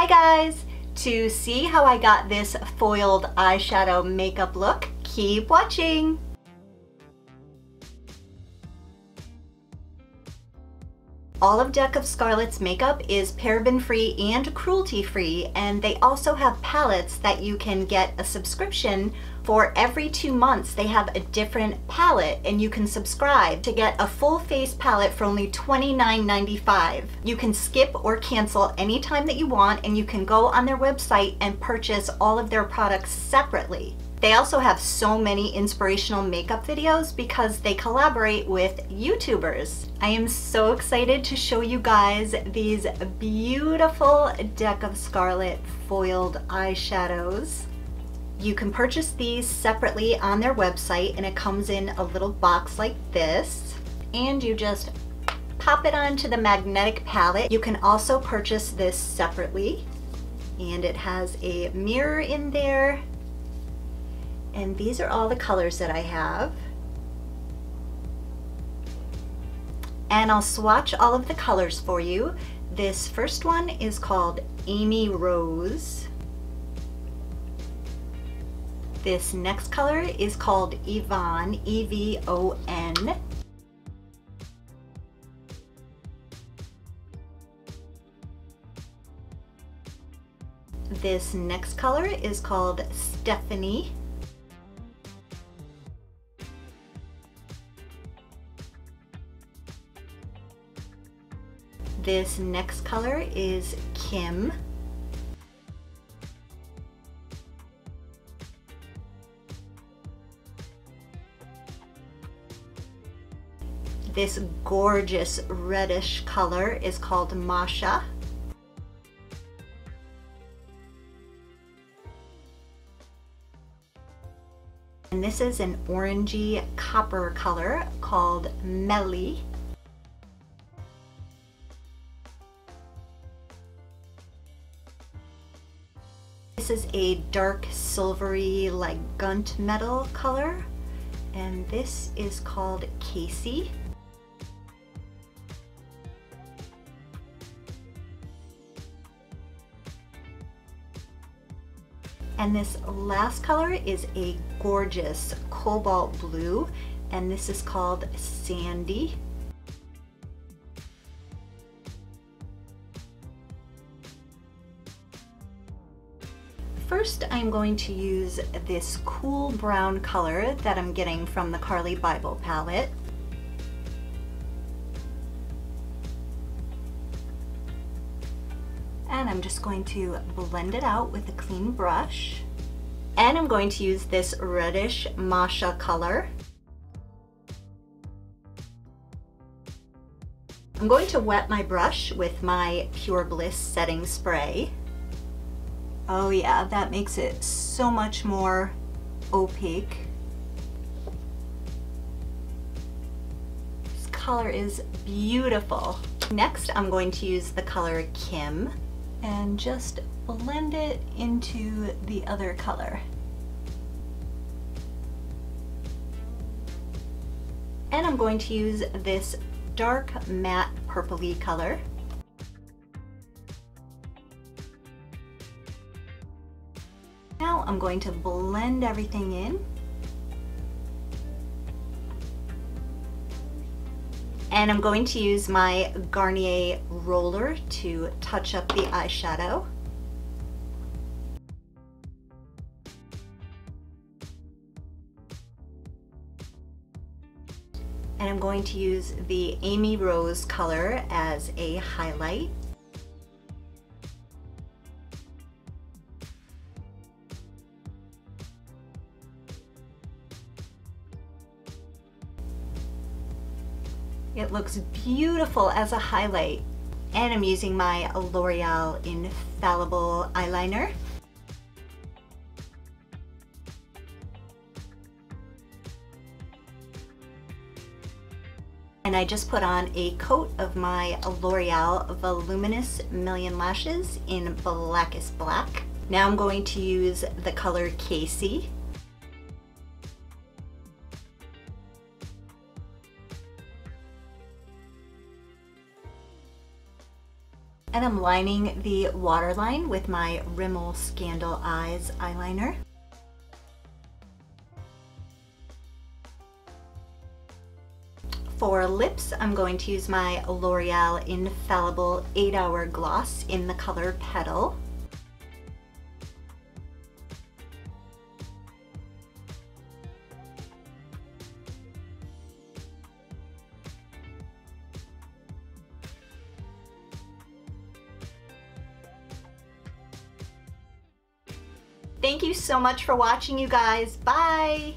Hi guys! To see how I got this foiled eyeshadow makeup look, keep watching! All of Deck of Scarlet's makeup is paraben-free and cruelty-free, and they also have palettes that you can get a subscription for. Every 2 months they have a different palette, and you can subscribe to get a full face palette for only $29.95. You can skip or cancel anytime that you want, and you can go on their website and purchase all of their products separately. They also have so many inspirational makeup videos because they collaborate with YouTubers. I am so excited to show you guys these beautiful Deck of Scarlet foiled eyeshadows. You can purchase these separately on their website, and it comes in a little box like this, and you just pop it onto the magnetic palette. You can also purchase this separately, and it has a mirror in there. And these are all the colors that I have. And I'll swatch all of the colors for you. This first one is called Amy Rose. This next color is called Yvonne, E-V-O-N. This next color is called Stephanie. This next color is Kim. This gorgeous reddish color is called Masha. And this is an orangey copper color called Melly. This is a dark silvery, like gunmetal color, and this is called Casey. And this last color is a gorgeous cobalt blue, and this is called Sandy. First, I'm going to use this cool brown color that I'm getting from the Carly Bible palette. And I'm just going to blend it out with a clean brush. And I'm going to use this reddish Masha color. I'm going to wet my brush with my Pure Bliss setting spray. Oh yeah, that makes it so much more opaque. This color is beautiful. Next, I'm going to use the color Kim and just blend it into the other color. And I'm going to use this dark matte purpley color. Now I'm going to blend everything in. And I'm going to use my Garnier roller to touch up the eyeshadow. And I'm going to use the Amy Rose color as a highlight. It looks beautiful as a highlight. And I'm using my L'Oreal Infallible eyeliner. And I just put on a coat of my L'Oreal Voluminous Million Lashes in Blackest Black. Now I'm going to use the color Casey. And I'm lining the waterline with my Rimmel Scandal Eyes eyeliner. For lips, I'm going to use my L'Oreal Infallible 8-Hour Gloss in the color Petal. Thank you so much for watching, you guys. Bye!